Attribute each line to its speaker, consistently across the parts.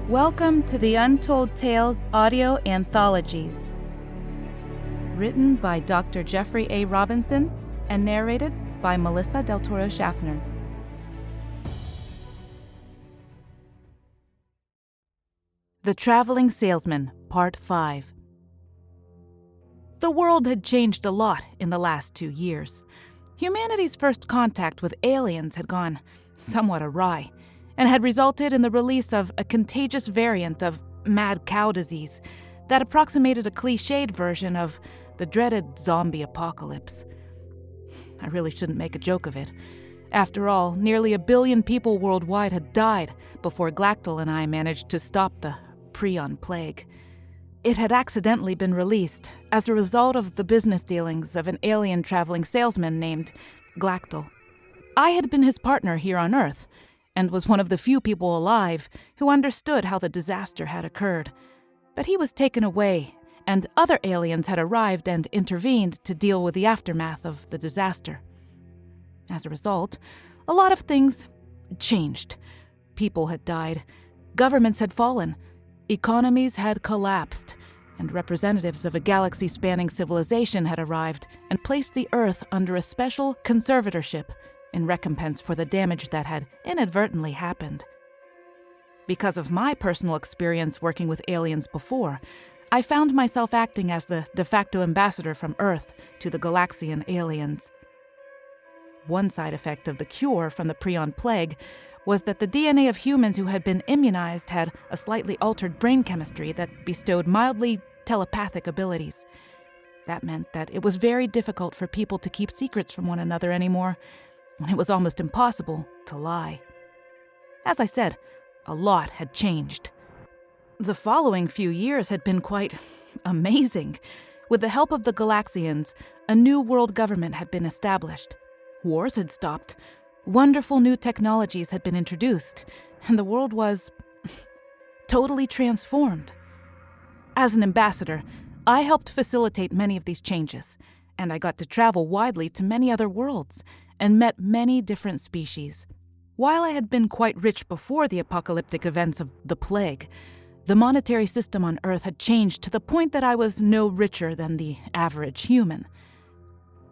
Speaker 1: Welcome to the Untold Tales audio anthologies. Written by Dr. Jeffrey A. Robinson and narrated by Melissa Del Toro Schaffner. The Traveling Salesman, Part 5. The world had changed a lot in the last 2 years. Humanity's first contact with aliens had gone somewhat awry, and had resulted in the release of a contagious variant of mad cow disease that approximated a cliched version of the dreaded zombie apocalypse. I really shouldn't make a joke of it. After all, nearly 1 billion people worldwide had died before Galactal and I managed to stop the prion plague. It had accidentally been released as a result of the business dealings of an alien traveling salesman named Galactal. I had been his partner here on Earth, and was one of the few people alive who understood how the disaster had occurred. But he was taken away, and other aliens had arrived and intervened to deal with the aftermath of the disaster. As a result, a lot of things changed. People had died, governments had fallen, economies had collapsed, and representatives of a galaxy-spanning civilization had arrived and placed the Earth under a special conservatorship in recompense for the damage that had inadvertently happened. Because of my personal experience working with aliens before, I found myself acting as the de facto ambassador from Earth to the Galaxian aliens. One side effect of the cure from the prion plague was that the DNA of humans who had been immunized had a slightly altered brain chemistry that bestowed mildly telepathic abilities. That meant that it was very difficult for people to keep secrets from one another anymore, and it was almost impossible to lie. As I said, a lot had changed. The following few years had been quite amazing. With the help of the Galaxians, a new world government had been established. Wars had stopped. Wonderful new technologies had been introduced, and the world was totally transformed. As an ambassador, I helped facilitate many of these changes, and I got to travel widely to many other worlds and met many different species. While I had been quite rich before the apocalyptic events of the plague, the monetary system on Earth had changed to the point that I was no richer than the average human.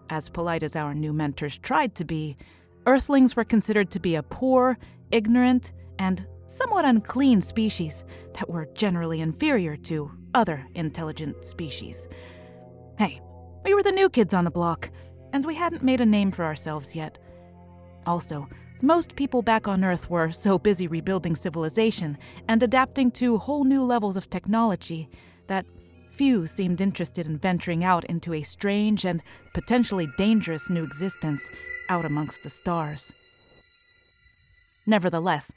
Speaker 1: As polite as our new mentors tried to be, Earthlings were considered to be a poor, ignorant, and somewhat unclean species that were generally inferior to other intelligent species. Hey, we were the new kids on the block, and we hadn't made a name for ourselves yet. Also, most people back on Earth were so busy rebuilding civilization and adapting to whole new levels of technology that few seemed interested in venturing out into a strange and potentially dangerous new existence out amongst the stars. Nevertheless,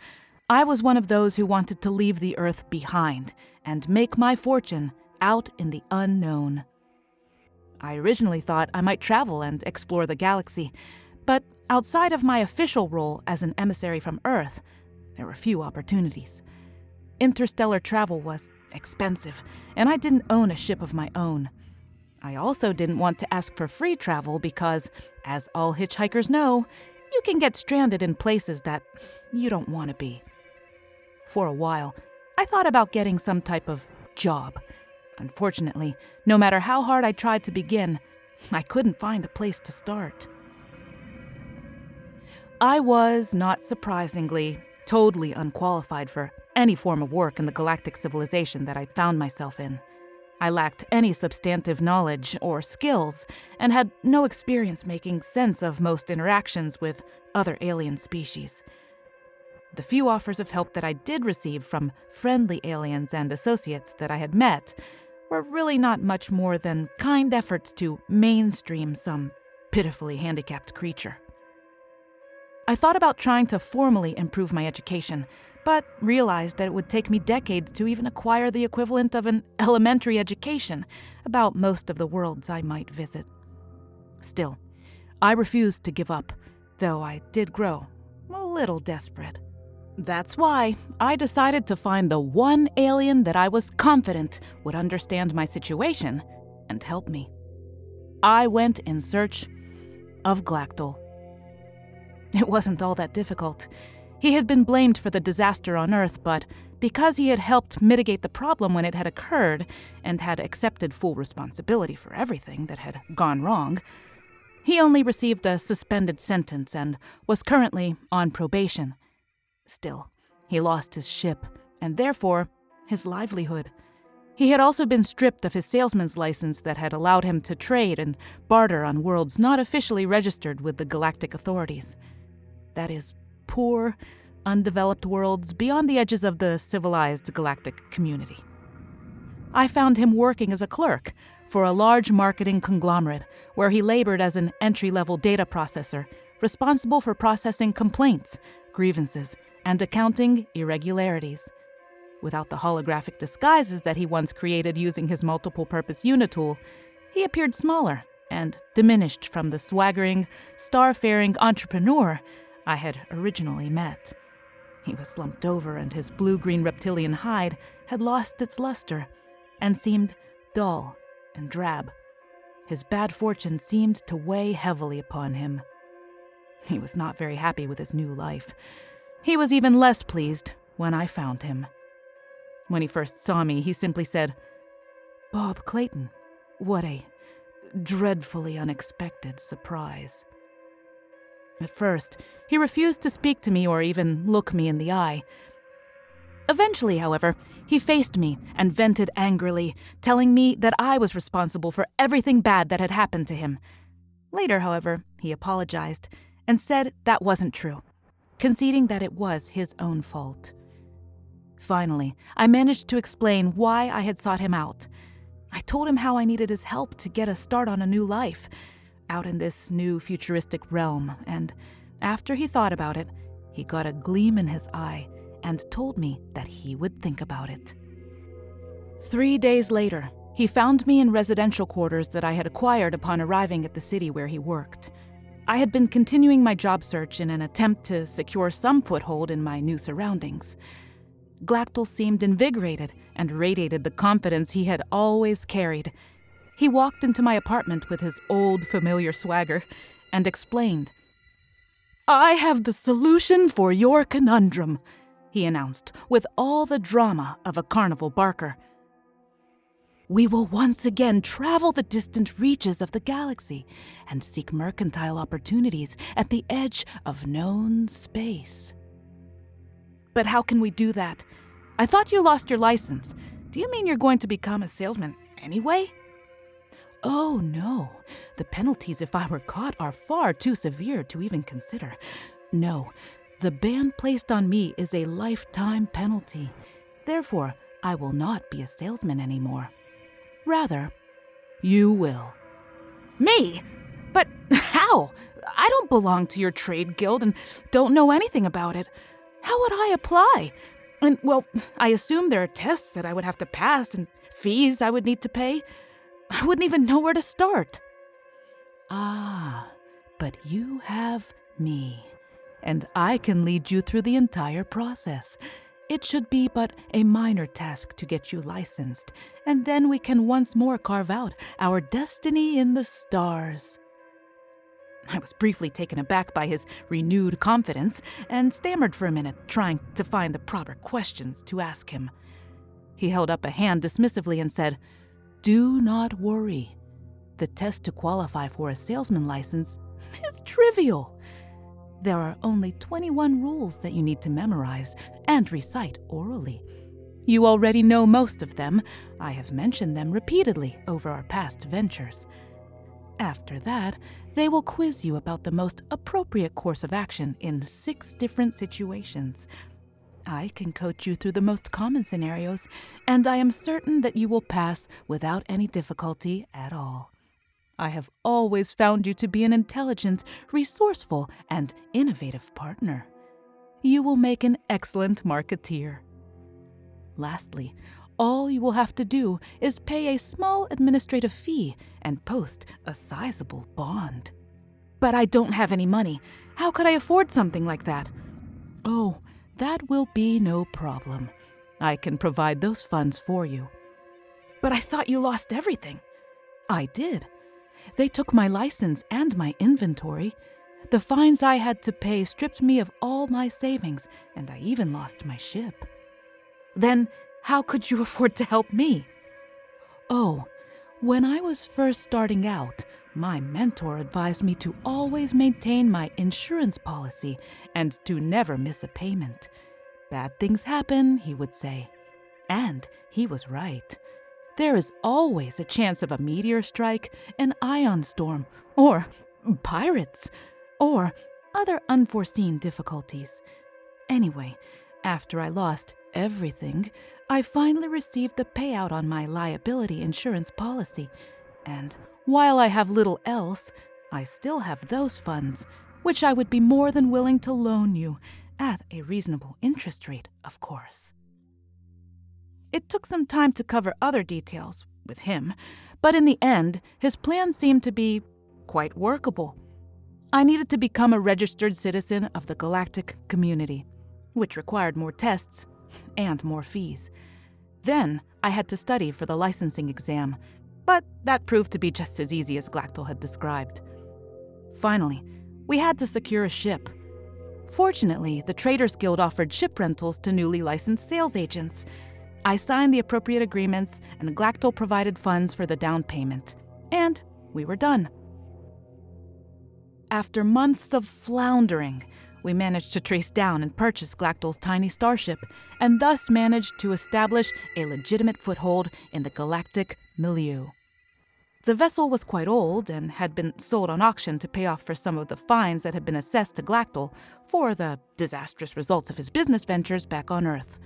Speaker 1: I was one of those who wanted to leave the Earth behind and make my fortune out in the unknown. I originally thought I might travel and explore the galaxy, but outside of my official role as an emissary from Earth, there were few opportunities. Interstellar travel was expensive, and I didn't own a ship of my own. I also didn't want to ask for free travel because, as all hitchhikers know, you can get stranded in places that you don't want to be. For a while, I thought about getting some type of job. Unfortunately, no matter how hard I tried to begin, I couldn't find a place to start. I was, not surprisingly, totally unqualified for any form of work in the galactic civilization that I found myself in. I lacked any substantive knowledge or skills and had no experience making sense of most interactions with other alien species. The few offers of help that I did receive from friendly aliens and associates that I had met were really not much more than kind efforts to mainstream some pitifully handicapped creature. I thought about trying to formally improve my education, but realized that it would take me decades to even acquire the equivalent of an elementary education about most of the worlds I might visit. Still, I refused to give up, though I did grow a little desperate. That's why I decided to find the one alien that I was confident would understand my situation and help me. I went in search of Galactal. It wasn't all that difficult. He had been blamed for the disaster on Earth, but because he had helped mitigate the problem when it had occurred and had accepted full responsibility for everything that had gone wrong, he only received a suspended sentence and was currently on probation. Still, he lost his ship, and therefore his livelihood. He had also been stripped of his salesman's license that had allowed him to trade and barter on worlds not officially registered with the galactic authorities. That is, poor, undeveloped worlds beyond the edges of the civilized galactic community. I found him working as a clerk for a large marketing conglomerate where he labored as an entry-level data processor, responsible for processing complaints, grievances, and accounting irregularities. Without the holographic disguises that he once created using his multiple-purpose unitool, he appeared smaller and diminished from the swaggering, star-faring entrepreneur I had originally met. He was slumped over, and his blue-green reptilian hide had lost its luster and seemed dull and drab. His bad fortune seemed to weigh heavily upon him. He was not very happy with his new life. He was even less pleased when I found him. When he first saw me, he simply said, "Bob Clayton, what a dreadfully unexpected surprise." At first, he refused to speak to me or even look me in the eye. Eventually, however, he faced me and vented angrily, telling me that I was responsible for everything bad that had happened to him. Later, however, he apologized and said that wasn't true, conceding that it was his own fault. Finally, I managed to explain why I had sought him out. I told him how I needed his help to get a start on a new life, out in this new futuristic realm, and after he thought about it, he got a gleam in his eye and told me that he would think about it. 3 days later, he found me in residential quarters that I had acquired upon arriving at the city where he worked. I had been continuing my job search in an attempt to secure some foothold in my new surroundings. Glactal seemed invigorated and radiated the confidence he had always carried. He walked into my apartment with his old familiar swagger and explained. "I have the solution for your conundrum," he announced with all the drama of a carnival barker. "We will once again travel the distant reaches of the galaxy and seek mercantile opportunities at the edge of known space." "But how can we do that? I thought you lost your license. Do you mean you're going to become a salesman anyway?" "Oh, no. The penalties if I were caught are far too severe to even consider. No, the ban placed on me is a lifetime penalty. Therefore, I will not be a salesman anymore. Rather, you will." "Me? But how? I don't belong to your trade guild and don't know anything about it. How would I apply? And, well, I assume there are tests that I would have to pass and fees I would need to pay. I wouldn't even know where to start." "Ah, but you have me, and I can lead you through the entire process. It should be but a minor task to get you licensed, and then we can once more carve out our destiny in the stars." I was briefly taken aback by his renewed confidence and stammered for a minute, trying to find the proper questions to ask him. He held up a hand dismissively and said, "Do not worry. The test to qualify for a salesman license is trivial. There are only 21 rules that you need to memorize and recite orally. You already know most of them. I have mentioned them repeatedly over our past ventures. After that, they will quiz you about the most appropriate course of action in 6 different situations. I can coach you through the most common scenarios, and I am certain that you will pass without any difficulty at all. I have always found you to be an intelligent, resourceful, and innovative partner. You will make an excellent marketeer. Lastly, all you will have to do is pay a small administrative fee and post a sizable bond." "But I don't have any money. How could I afford something like that?" "Oh, that will be no problem. I can provide those funds for you." "But I thought you lost everything." "I did. They took my license and my inventory. The fines I had to pay stripped me of all my savings, and I even lost my ship. Then, how could you afford to help me? Oh, when I was first starting out, my mentor advised me to always maintain my insurance policy and to never miss a payment. Bad things happen, he would say. And he was right. There is always a chance of a meteor strike, an ion storm, or pirates, or other unforeseen difficulties. Anyway, after I lost everything, I finally received the payout on my liability insurance policy. And while I have little else, I still have those funds, which I would be more than willing to loan you, at a reasonable interest rate, of course. It took some time to cover other details with him, but in the end, his plan seemed to be quite workable. I needed to become a registered citizen of the galactic community, which required more tests and more fees. Then I had to study for the licensing exam, but that proved to be just as easy as Glactal had described. Finally, we had to secure a ship. Fortunately, the Traders Guild offered ship rentals to newly licensed sales agents. I signed the appropriate agreements, and Glactal provided funds for the down payment. And we were done. After months of floundering, we managed to trace down and purchase Glactal's tiny starship, and thus managed to establish a legitimate foothold in the galactic milieu. The vessel was quite old and had been sold on auction to pay off for some of the fines that had been assessed to Glactal for the disastrous results of his business ventures back on Earth.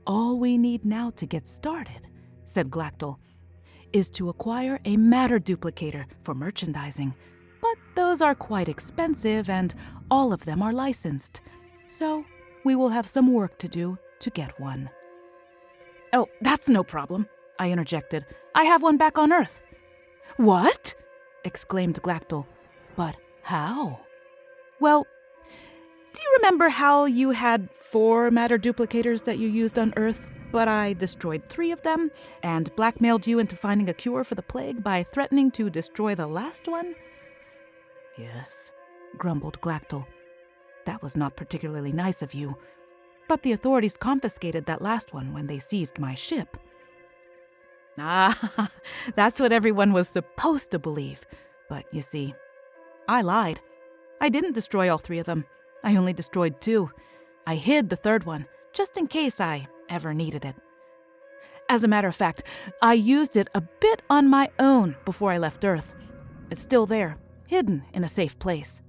Speaker 1: All we need now to get started, said Glactal, is to acquire a matter duplicator for merchandising. But those are quite expensive and all of them are licensed. So we will have some work to do to get one. Oh, that's no problem, I interjected. I have one back on Earth. What? Exclaimed Glactal. But how? Well, do you remember how you had 4 matter duplicators that you used on Earth, but I destroyed 3 of them and blackmailed you into finding a cure for the plague by threatening to destroy the last one? Yes, grumbled Glactal. That was not particularly nice of you, but the authorities confiscated that last one when they seized my ship. Ah, that's what everyone was supposed to believe. But you see, I lied. I didn't destroy all 3 of them. I only destroyed 2. I hid the 3rd one, just in case I ever needed it. As a matter of fact, I used it a bit on my own before I left Earth. It's still there, hidden in a safe place.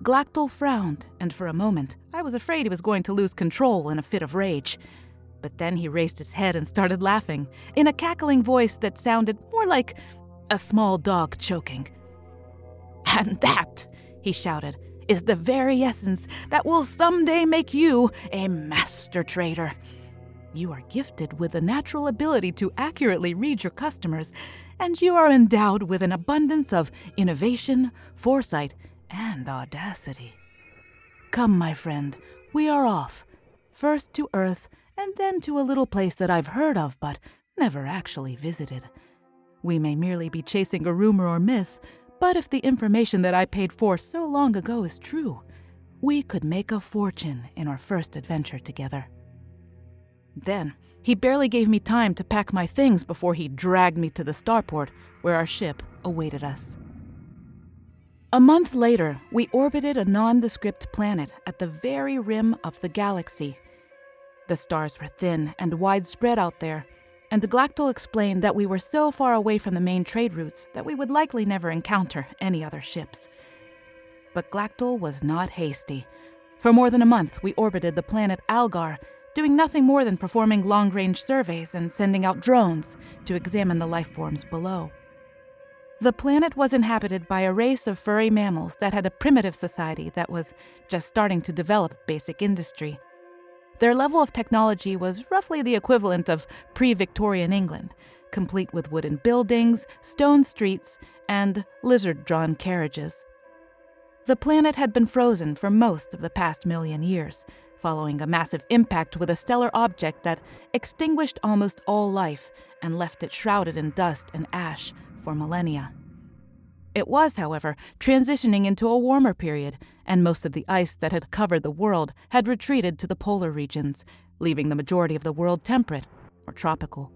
Speaker 1: Glactal frowned, and for a moment, I was afraid he was going to lose control in a fit of rage. But then he raised his head and started laughing, in a cackling voice that sounded more like a small dog choking. And that, he shouted, is the very essence that will someday make you a master trader. You are gifted with a natural ability to accurately read your customers, and you are endowed with an abundance of innovation, foresight, and audacity. Come, my friend, we are off, first to Earth, and then to a little place that I've heard of but never actually visited. We may merely be chasing a rumor or myth, but if the information that I paid for so long ago is true, we could make a fortune in our first adventure together. Then, he barely gave me time to pack my things before he dragged me to the starport, where our ship awaited us. A month later, we orbited a nondescript planet at the very rim of the galaxy. The stars were thin and widespread out there, and Glactal explained that we were so far away from the main trade routes that we would likely never encounter any other ships. But Glactal was not hasty. For more than a month, we orbited the planet Algar, doing nothing more than performing long-range surveys and sending out drones to examine the life forms below. The planet was inhabited by a race of furry mammals that had a primitive society that was just starting to develop basic industry. Their level of technology was roughly the equivalent of pre-Victorian England, complete with wooden buildings, stone streets, and lizard-drawn carriages. The planet had been frozen for most of the past 1,000,000 years, following a massive impact with a stellar object that extinguished almost all life and left it shrouded in dust and ash for millennia. It was, however, transitioning into a warmer period, and most of the ice that had covered the world had retreated to the polar regions, leaving the majority of the world temperate or tropical.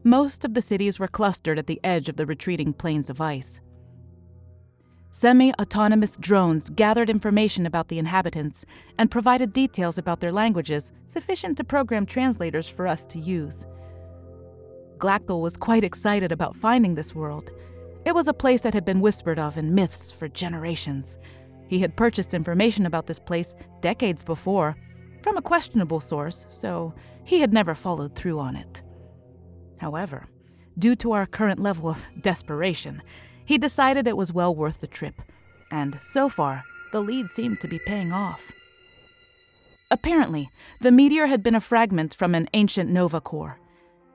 Speaker 1: Most of the cities were clustered at the edge of the retreating plains of ice. Semi-autonomous drones gathered information about the inhabitants and provided details about their languages sufficient to program translators for us to use. Glactal was quite excited about finding this world. It was a place that had been whispered of in myths for generations. He had purchased information about this place decades before, from a questionable source, so he had never followed through on it. However, due to our current level of desperation, he decided it was well worth the trip, and so far, the lead seemed to be paying off. Apparently, the meteor had been a fragment from an ancient nova core.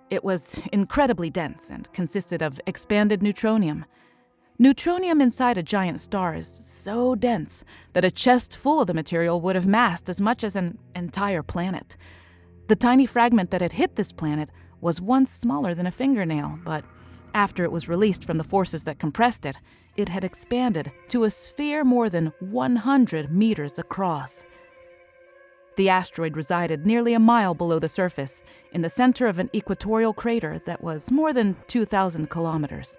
Speaker 1: It was incredibly dense and consisted of expanded neutronium. Neutronium inside a giant star is so dense that a chest full of the material would have massed as much as an entire planet. The tiny fragment that had hit this planet was once smaller than a fingernail, but after it was released from the forces that compressed it, it had expanded to a sphere more than 100 meters across. The asteroid resided nearly a mile below the surface, in the center of an equatorial crater that was more than 2,000 kilometers.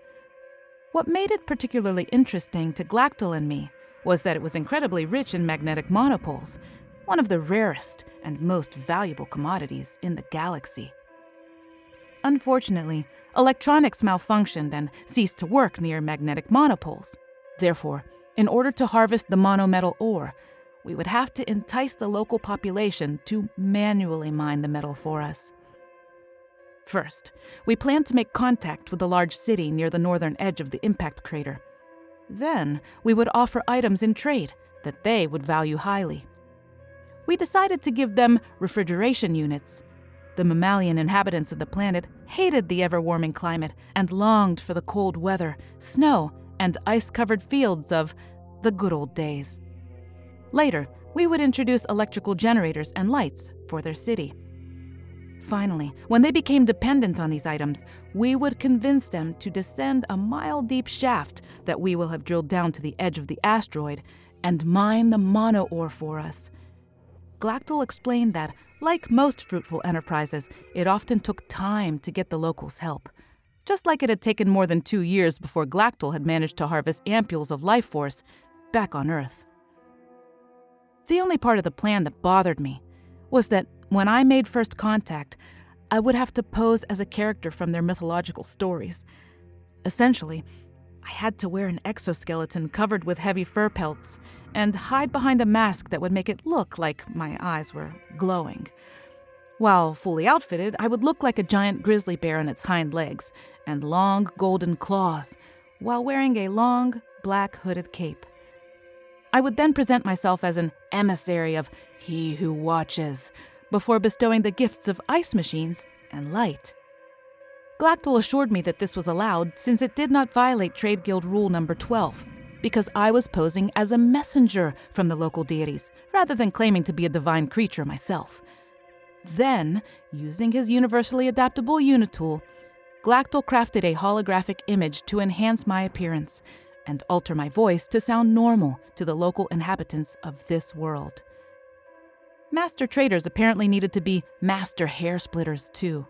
Speaker 1: What made it particularly interesting to Glactal and me was that it was incredibly rich in magnetic monopoles, one of the rarest and most valuable commodities in the galaxy. Unfortunately, electronics malfunctioned and ceased to work near magnetic monopoles. Therefore, in order to harvest the monometal ore, we would have to entice the local population to manually mine the metal for us. First, we planned to make contact with a large city near the northern edge of the impact crater. Then, we would offer items in trade that they would value highly. We decided to give them refrigeration units. The mammalian inhabitants of the planet hated the ever-warming climate and longed for the cold weather, snow, and ice-covered fields of the good old days. Later, we would introduce electrical generators and lights for their city. Finally, when they became dependent on these items, we would convince them to descend a mile-deep shaft that we will have drilled down to the edge of the asteroid and mine the mono ore for us. Glactal explained that, like most fruitful enterprises, it often took time to get the locals' help. Just like it had taken more than 2 years before Glactal had managed to harvest ampules of life force back on Earth. The only part of the plan that bothered me was that when I made first contact, I would have to pose as a character from their mythological stories. Essentially, I had to wear an exoskeleton covered with heavy fur pelts and hide behind a mask that would make it look like my eyes were glowing. While fully outfitted, I would look like a giant grizzly bear on its hind legs and long golden claws, while wearing a long black hooded cape. I would then present myself as an emissary of He Who Watches, before bestowing the gifts of ice machines and light. Glactal assured me that this was allowed since it did not violate Trade Guild Rule number 12, because I was posing as a messenger from the local deities, rather than claiming to be a divine creature myself. Then, using his universally adaptable unitool, Glactal crafted a holographic image to enhance my appearance and alter my voice to sound normal to the local inhabitants of this world. Master traders apparently needed to be master hair splitters too.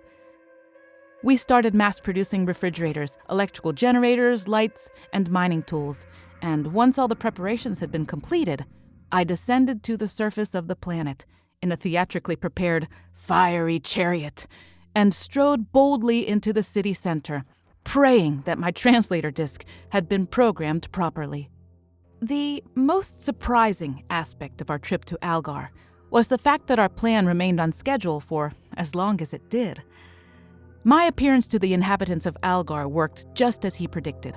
Speaker 1: We started mass-producing refrigerators, electrical generators, lights, and mining tools, and once all the preparations had been completed, I descended to the surface of the planet in a theatrically prepared, fiery chariot and strode boldly into the city center, praying that my translator disc had been programmed properly. The most surprising aspect of our trip to Algar was the fact that our plan remained on schedule for as long as it did. My appearance to the inhabitants of Algar worked just as he predicted.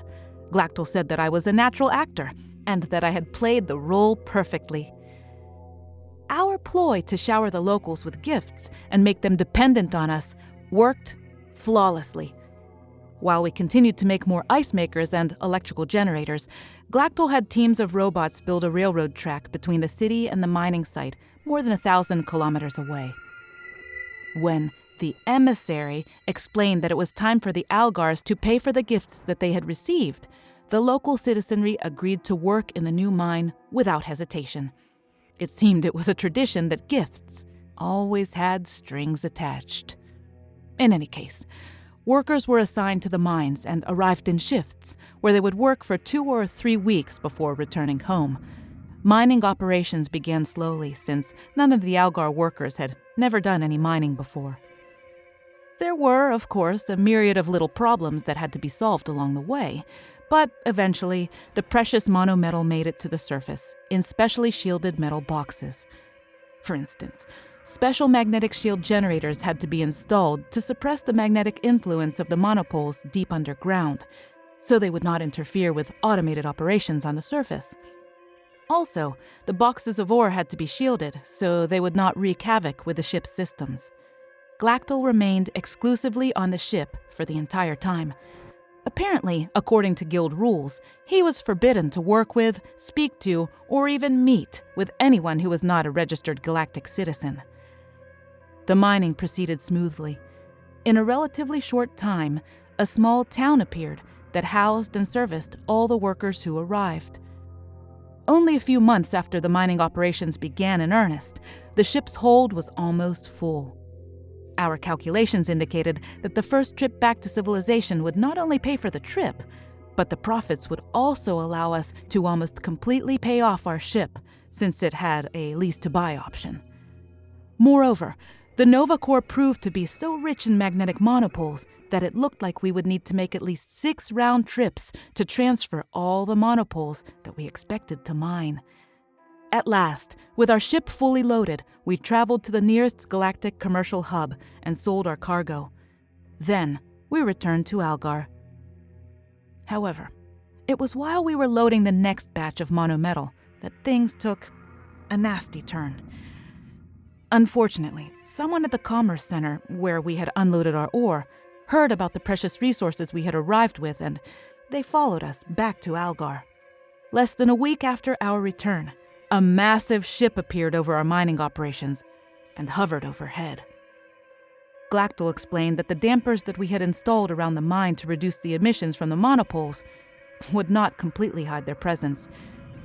Speaker 1: Glactal said that I was a natural actor and that I had played the role perfectly. Our ploy to shower the locals with gifts and make them dependent on us worked flawlessly. While we continued to make more ice makers and electrical generators, Glactal had teams of robots build a railroad track between the city and the mining site more than 1,000 kilometers away. When the emissary explained that it was time for the Algars to pay for the gifts that they had received, The local citizenry agreed to work in the new mine without hesitation. It seemed it was a tradition that gifts always had strings attached. In any case, workers were assigned to the mines and arrived in shifts where they would work for 2 or 3 weeks before returning home. Mining operations began slowly since none of the Algar workers had never done any mining before. There were, of course, a myriad of little problems that had to be solved along the way, but eventually the precious monometal made it to the surface in specially shielded metal boxes. For instance, special magnetic shield generators had to be installed to suppress the magnetic influence of the monopoles deep underground, so they would not interfere with automated operations on the surface. Also, the boxes of ore had to be shielded so they would not wreak havoc with the ship's systems. Glactal remained exclusively on the ship for the entire time. Apparently, according to guild rules, he was forbidden to work with, speak to, or even meet with anyone who was not a registered galactic citizen. The mining proceeded smoothly. In a relatively short time, a small town appeared that housed and serviced all the workers who arrived. Only a few months after the mining operations began in earnest, the ship's hold was almost full. Our calculations indicated that the first trip back to civilization would not only pay for the trip, but the profits would also allow us to almost completely pay off our ship, since it had a lease-to-buy option. Moreover, the Nova Core proved to be so rich in magnetic monopoles that it looked like we would need to make at least 6 round trips to transfer all the monopoles that we expected to mine. At last, with our ship fully loaded, we traveled to the nearest galactic commercial hub and sold our cargo. Then, we returned to Algar. However, it was while we were loading the next batch of monometal that things took a nasty turn. Unfortunately, someone at the Commerce Center, where we had unloaded our ore, heard about the precious resources we had arrived with, and they followed us back to Algar. Less than a week after our return, a massive ship appeared over our mining operations and hovered overhead. Glactal explained that the dampers that we had installed around the mine to reduce the emissions from the monopoles would not completely hide their presence,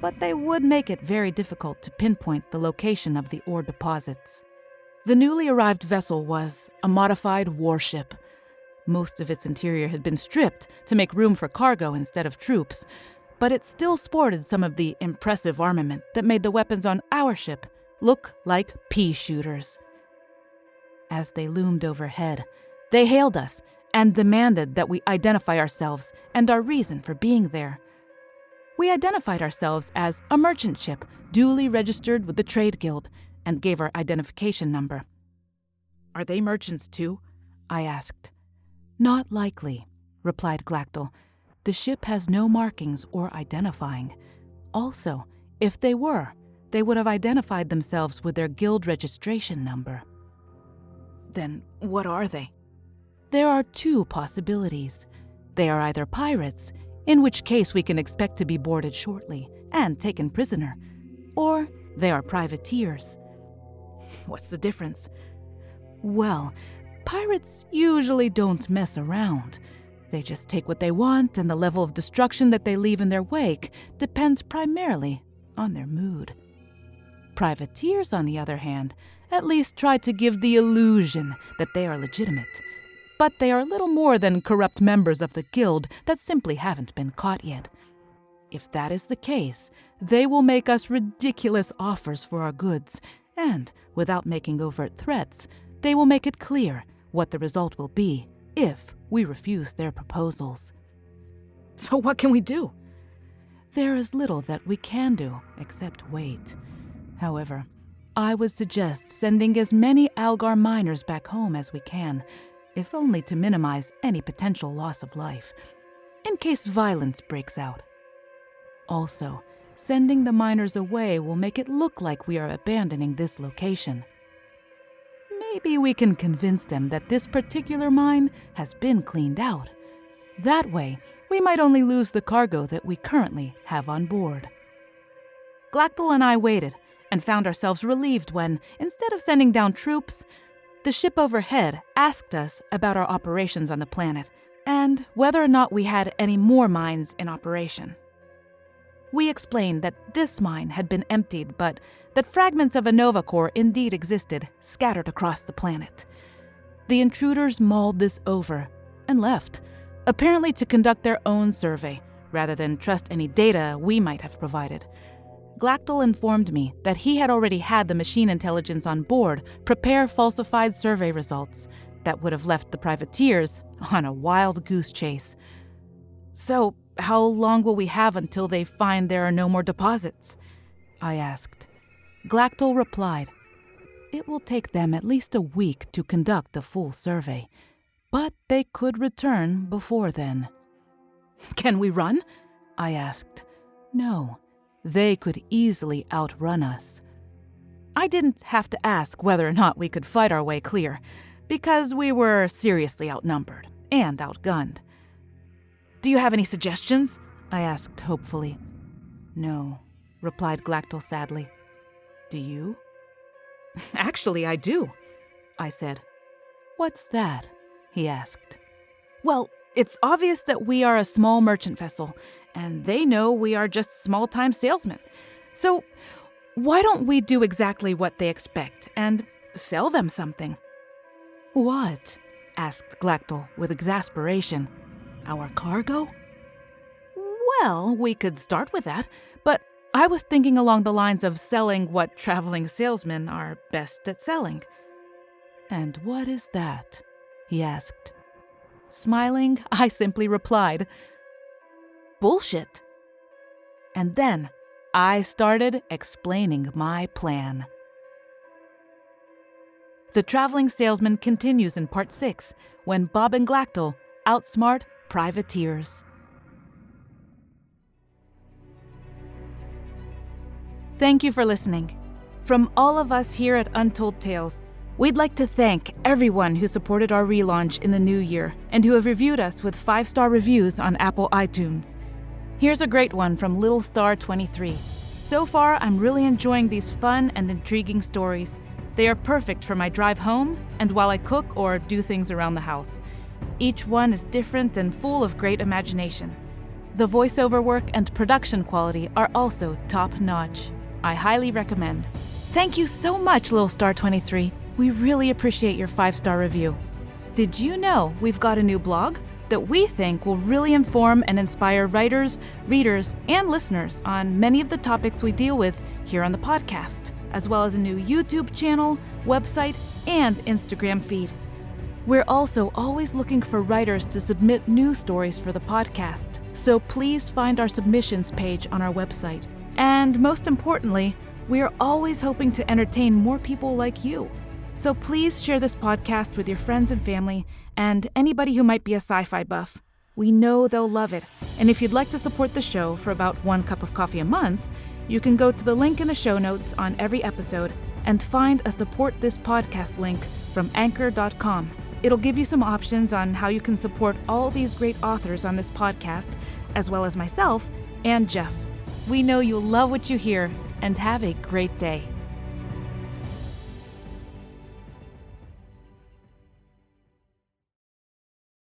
Speaker 1: but they would make it very difficult to pinpoint the location of the ore deposits. The newly arrived vessel was a modified warship. Most of its interior had been stripped to make room for cargo instead of troops, but it still sported some of the impressive armament that made the weapons on our ship look like pea shooters. As they loomed overhead, they hailed us and demanded that we identify ourselves and our reason for being there. We identified ourselves as a merchant ship duly registered with the Trade Guild and gave our identification number. "Are they merchants too?" I asked. "Not likely," replied Glactal. "The ship has no markings or identifying. Also, if they were, they would have identified themselves with their guild registration number." "Then what are they?" "There are 2 possibilities. They are either pirates, in which case we can expect to be boarded shortly and taken prisoner, or they are privateers." "What's the difference?" "Well, pirates usually don't mess around. They just take what they want, and the level of destruction that they leave in their wake depends primarily on their mood. Privateers, on the other hand, at least try to give the illusion that they are legitimate, but they are little more than corrupt members of the guild that simply haven't been caught yet. If that is the case, they will make us ridiculous offers for our goods, and, without making overt threats, they will make it clear what the result will be if we refuse their proposals." "So what can we do?" "There is little that we can do except wait. However, I would suggest sending as many Algar miners back home as we can, if only to minimize any potential loss of life, in case violence breaks out. Also, sending the miners away will make it look like we are abandoning this location. Maybe we can convince them that this particular mine has been cleaned out. That way, we might only lose the cargo that we currently have on board." Glactal and I waited and found ourselves relieved when, instead of sending down troops, the ship overhead asked us about our operations on the planet and whether or not we had any more mines in operation. We explained that this mine had been emptied, but that fragments of a nova core indeed existed, scattered across the planet. The intruders mulled this over and left, apparently to conduct their own survey, rather than trust any data we might have provided. Glactal informed me that he had already had the machine intelligence on board prepare falsified survey results that would have left the privateers on a wild goose chase. So, how long will we have until they find there are no more deposits? I asked. Glactal replied, it will take them at least a week to conduct a full survey, but they could return before then. Can we run? I asked. No, they could easily outrun us. I didn't have to ask whether or not we could fight our way clear, because we were seriously outnumbered and outgunned. Do you have any suggestions? I asked hopefully. No, replied Glactal sadly. Do you? Actually, I do, I said. What's that? He asked. Well, it's obvious that we are a small merchant vessel, and they know we are just small-time salesmen. So why don't we do exactly what they expect and sell them something? What? Asked Glactal with exasperation. Our cargo? Well, we could start with that, but I was thinking along the lines of selling what traveling salesmen are best at selling. And what is that? He asked. Smiling, I simply replied, bullshit. And then I started explaining my plan. The Traveling Salesman continues in Part 6, when Bob and Glactal outsmart privateers. Thank you for listening. From all of us here at Untold Tales, we'd like to thank everyone who supported our relaunch in the new year and who have reviewed us with 5-star reviews on Apple iTunes. Here's a great one from Little Star 23. So far, I'm really enjoying these fun and intriguing stories. They are perfect for my drive home and while I cook or do things around the house. Each one is different and full of great imagination. The voiceover work and production quality are also top-notch. I highly recommend. Thank you so much, Little Star 23. We really appreciate your 5-star review. Did you know we've got a new blog that we think will really inform and inspire writers, readers, and listeners on many of the topics we deal with here on the podcast, as well as a new YouTube channel, website, and Instagram feed. We're also always looking for writers to submit new stories for the podcast, so please find our submissions page on our website. And most importantly, we're always hoping to entertain more people like you. So please share this podcast with your friends and family and anybody who might be a sci-fi buff. We know they'll love it. And if you'd like to support the show for about 1 cup of coffee a month, you can go to the link in the show notes on every episode and find a Support This Podcast link from Anchor.com. It'll give you some options on how you can support all these great authors on this podcast, as well as myself and Jeff. We know you'll love what you hear, and have a great day.